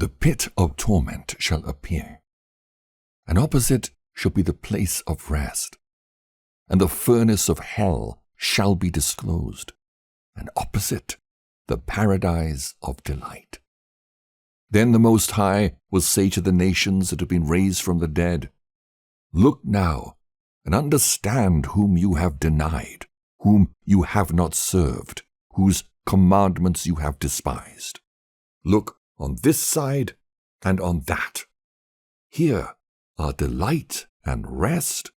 the pit of torment shall appear, and opposite shall be the place of rest, and the furnace of hell shall be disclosed, and opposite the paradise of delight. Then the Most High will say to the nations that have been raised from the dead, Look now, and understand whom you have denied, whom you have not served, whose commandments you have despised. Look on this side and on that. Here are delight and rest,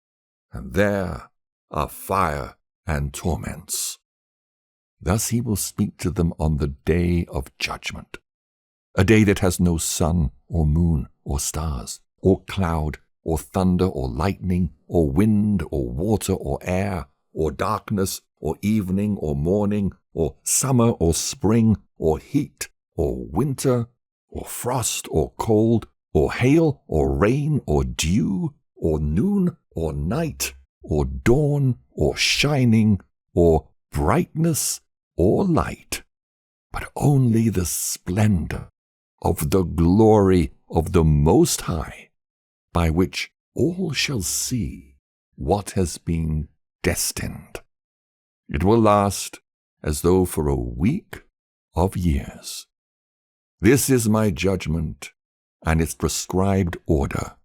and there are fire and torments. Thus he will speak to them on the day of judgment, a day that has no sun or moon or stars or cloud or thunder or lightning or wind or water or air or darkness or evening or morning or summer or spring or heat or winter or frost or cold or hail or rain or dew or noon or night or dawn or shining or brightness or light, but only the splendor of the glory of the Most High, by which all shall see what has been destined. It will last as though for a week of years. This is my judgment and its prescribed order,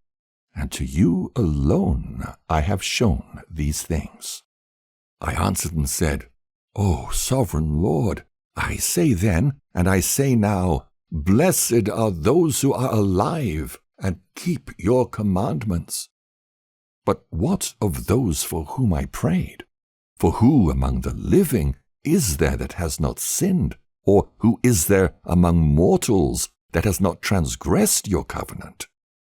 and to you alone I have shown these things. I answered and said, O sovereign Lord, I say then, and I say now, Blessed are those who are alive and keep your commandments. But what of those for whom I prayed? For who among the living is there that has not sinned? Or who is there among mortals that has not transgressed your covenant?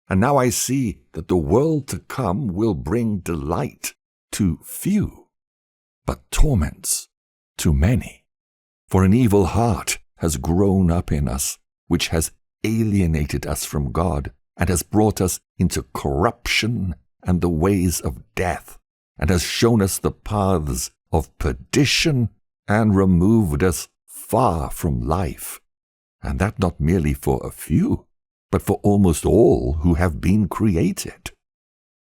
And now I see that the world to come will bring delight to few, but torments to many. For an evil heart has grown up in us, which has alienated us from God, and has brought us into corruption and the ways of death, and has shown us the paths of perdition, and removed us far from life, and that not merely for a few, but for almost all who have been created.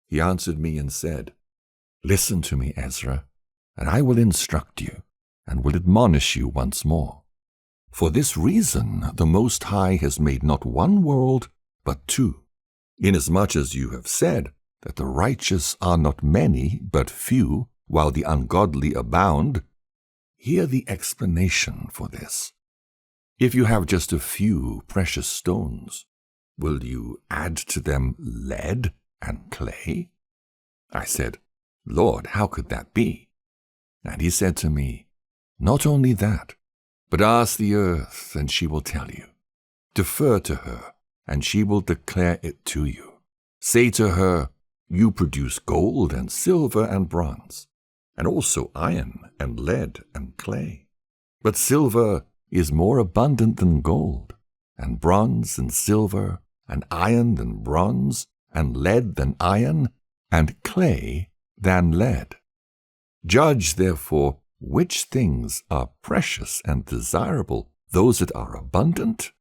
He answered me and said, Listen to me, Ezra, and I will instruct you, and will admonish you once more. For this reason the Most High has made not one world, but two, inasmuch as you have said that the righteous are not many, but few, while the ungodly abound. Hear the explanation for this. If you have just a few precious stones, will you add to them lead and clay? I said, Lord, how could that be? And he said to me, Not only that, but ask the earth, and she will tell you. Defer to her, and she will declare it to you. Say to her, You produce gold and silver and bronze, and also iron and lead and clay. But silver is more abundant than gold, and bronze than silver, and iron than bronze, and lead than iron, and clay than lead. Judge, therefore, which things are precious and desirable, those that are abundant,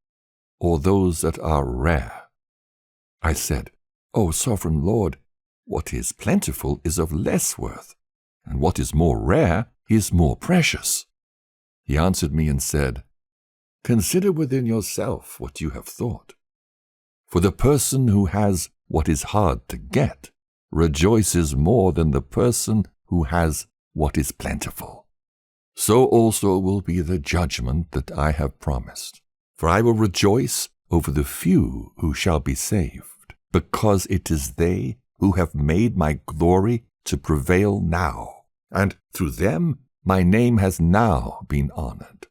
or those that are rare? I said, O sovereign Lord, what is plentiful is of less worth, and what is more rare is more precious. He answered me and said, Consider within yourself what you have thought. For the person who has what is hard to get rejoices more than the person who has what is plentiful. So also will be the judgment that I have promised. For I will rejoice over the few who shall be saved, because it is they who have made my glory to prevail now, and through them my name has now been honored.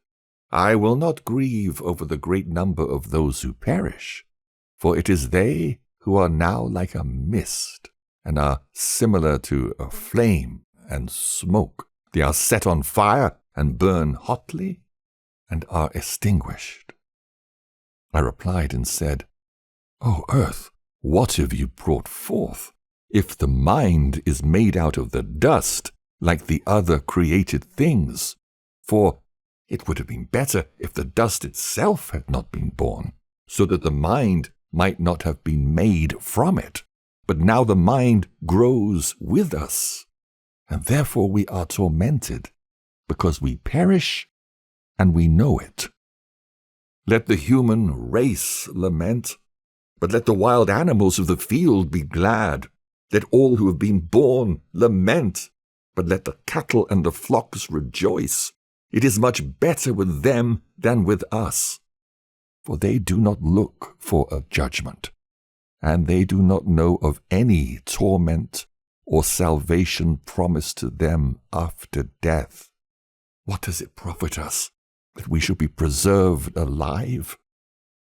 I will not grieve over the great number of those who perish, for it is they who are now like a mist, and are similar to a flame and smoke. They are set on fire and burn hotly, and are extinguished. I replied and said, O earth, what have you brought forth? If the mind is made out of the dust, like the other created things, for it would have been better if the dust itself had not been born, so that the mind might not have been made from it, but now the mind grows with us, and therefore we are tormented, because we perish and we know it. Let the human race lament, but let the wild animals of the field be glad. Let all who have been born lament, but let the cattle and the flocks rejoice. It is much better with them than with us. For they do not look for a judgment, and they do not know of any torment or salvation promised to them after death. What does it profit us that we should be preserved alive,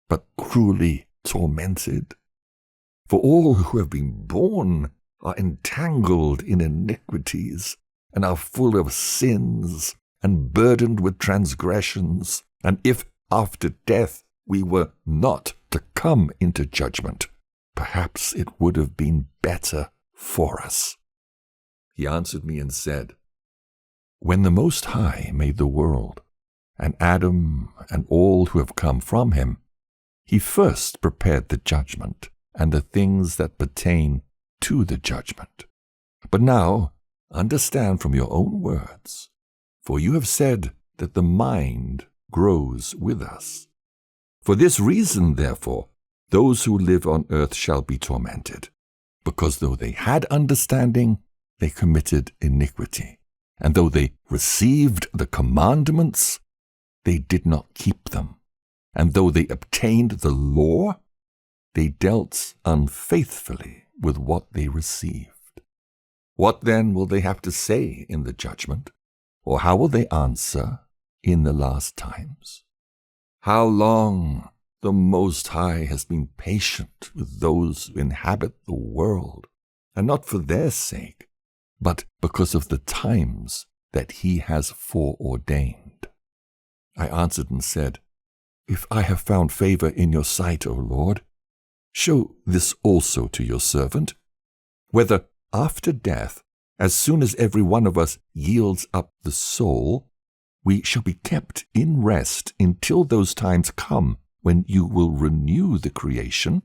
but cruelly tormented? For all who have been born are entangled in iniquities, and are full of sins, and burdened with transgressions. And if after death we were not to come into judgment, perhaps it would have been better for us. He answered me and said, When the Most High made the world, and Adam and all who have come from him, he first prepared the judgment and the things that pertain to the judgment. But now understand from your own words, for you have said that the mind grows with us. For this reason, therefore, those who live on earth shall be tormented, because though they had understanding, they committed iniquity, and though they received the commandments, they did not keep them, and though they obtained the law, they dealt unfaithfully with what they received. What then will they have to say in the judgment? Or how will they answer in the last times? How long the Most High has been patient with those who inhabit the world, and not for their sake, but because of the times that he has foreordained. I answered and said, If I have found favor in your sight, O Lord, show this also to your servant, whether after death, as soon as every one of us yields up the soul, we shall be kept in rest until those times come when you will renew the creation,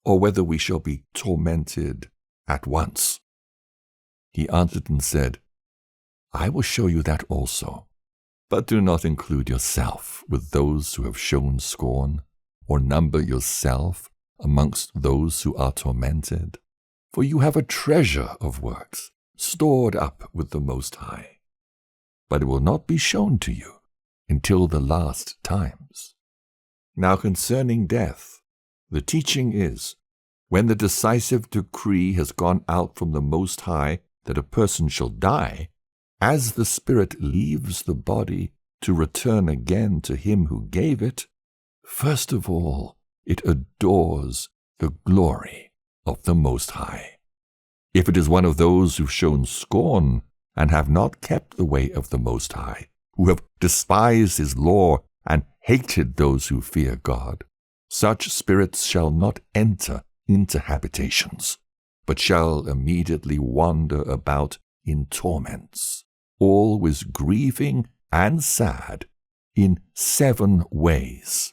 or whether we shall be tormented at once. He answered and said, I will show you that also, but do not include yourself with those who have shown scorn, or number yourself amongst those who are tormented. For you have a treasure of works stored up with the Most High, but it will not be shown to you until the last times. Now concerning death, the teaching is, when the decisive decree has gone out from the Most High that a person shall die, as the spirit leaves the body to return again to him who gave it, first of all it adores the glory of the Most High. If it is one of those who've shown scorn and have not kept the way of the Most High, who have despised his law and hated those who fear God, such spirits shall not enter into habitations, but shall immediately wander about in torments, always grieving and sad in 7 ways.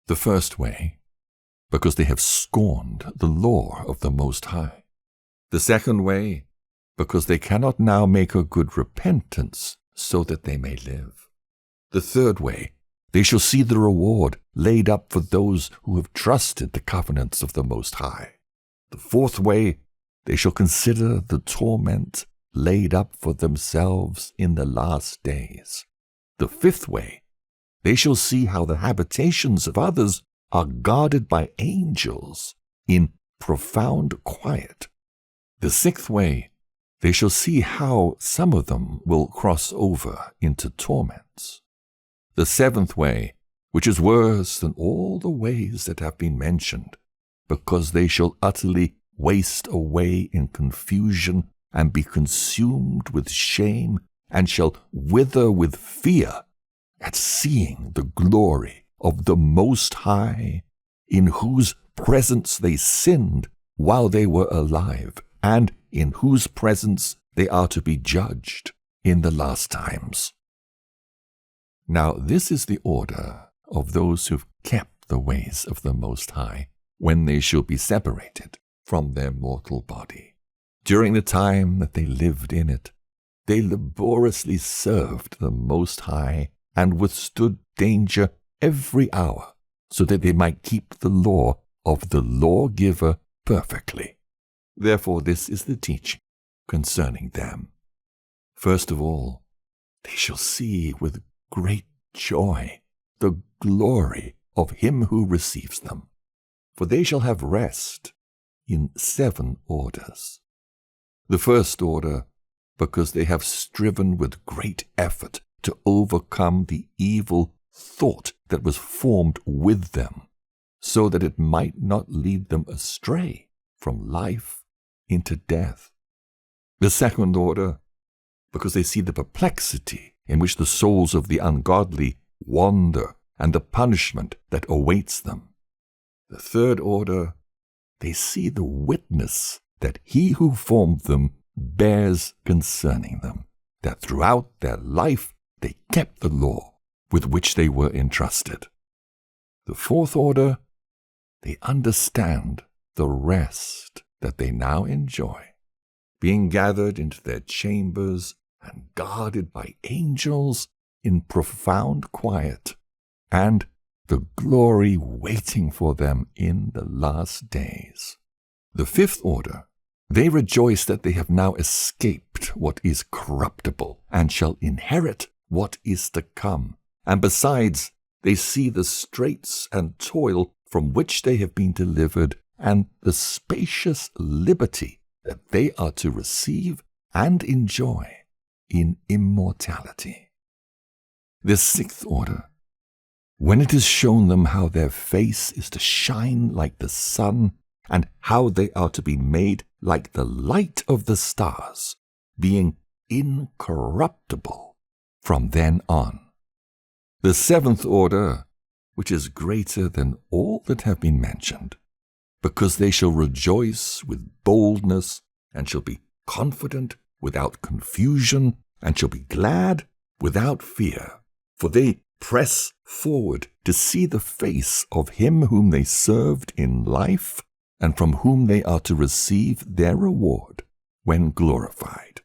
The first way, because they have scorned the law of the Most High. The second way, because they cannot now make a good repentance so that they may live. The third way, they shall see the reward laid up for those who have trusted the covenants of the Most High. The fourth way, they shall consider the torment laid up for themselves in the last days. The fifth way, they shall see how the habitations of others are guarded by angels in profound quiet. The sixth way, they shall see how some of them will cross over into torments. The seventh way, which is worse than all the ways that have been mentioned, because they shall utterly waste away in confusion and be consumed with shame, and shall wither with fear at seeing the glory of the Most High, in whose presence they sinned while they were alive, and in whose presence they are to be judged in the last times. Now this is the order of those who've kept the ways of the Most High, when they shall be separated from their mortal body. During the time that they lived in it, they laboriously served the Most High and withstood danger every hour, so that they might keep the law of the lawgiver perfectly. Therefore this is the teaching concerning them. First of all, they shall see with great joy the glory of him who receives them, for they shall have rest in 7 orders. The first order, because they have striven with great effort to overcome the evil thought that was formed with them, so that it might not lead them astray from life into death. The second order, because they see the perplexity in which the souls of the ungodly wander and the punishment that awaits them. The third order, they see the witness that he who formed them bears concerning them, that throughout their life they kept the law with which they were entrusted. The fourth order, they understand the rest that they now enjoy, being gathered into their chambers and guarded by angels in profound quiet, and the glory waiting for them in the last days. The fifth order, they rejoice that they have now escaped what is corruptible and shall inherit what is to come. And besides, they see the straits and toil from which they have been delivered, and the spacious liberty that they are to receive and enjoy in immortality. The sixth order, when it is shown them how their face is to shine like the sun, and how they are to be made like the light of the stars, being incorruptible from then on. The seventh order, which is greater than all that have been mentioned, because they shall rejoice with boldness, and shall be confident without confusion, and shall be glad without fear, for they press forward to see the face of him whom they served in life, and from whom they are to receive their reward when glorified.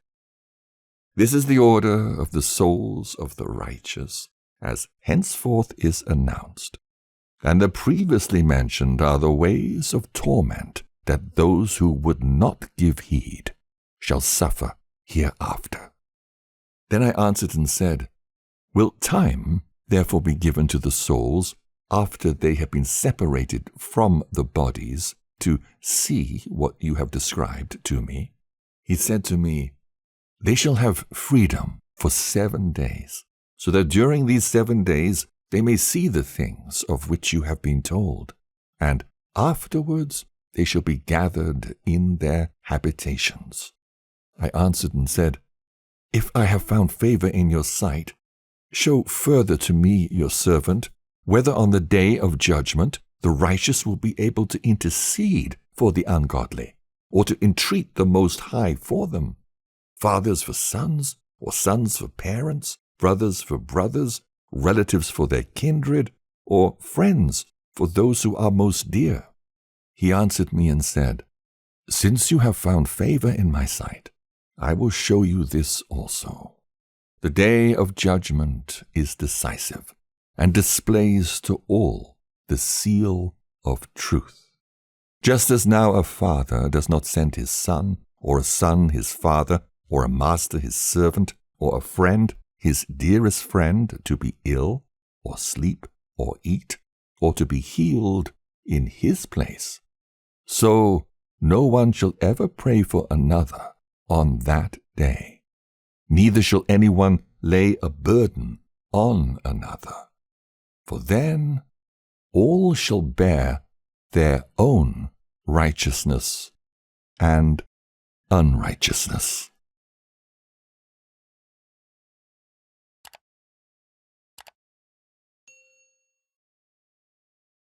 This is the order of the souls of the righteous, as henceforth is announced. And the previously mentioned are the ways of torment that those who would not give heed shall suffer hereafter. Then I answered and said, Will time therefore be given to the souls, after they have been separated from the bodies, to see what you have described to me? He said to me, They shall have freedom for 7 days, so that during these 7 days they may see the things of which you have been told, and afterwards they shall be gathered in their habitations. I answered and said, If I have found favor in your sight, show further to me, your servant, whether on the day of judgment the righteous will be able to intercede for the ungodly, or to entreat the Most High for them, fathers for sons, or sons for parents, brothers for brothers, relatives for their kindred, or friends for those who are most dear. He answered me and said, Since you have found favor in my sight, I will show you this also. The day of judgment is decisive, and displays to all the seal of truth. Just as now a father does not send his son, or a son his father, or a master his servant, or a friend his dearest friend to be ill, or sleep, or eat, or to be healed in his place, so no one shall ever pray for another on that day, neither shall anyone lay a burden on another, for then all shall bear their own righteousness and unrighteousness.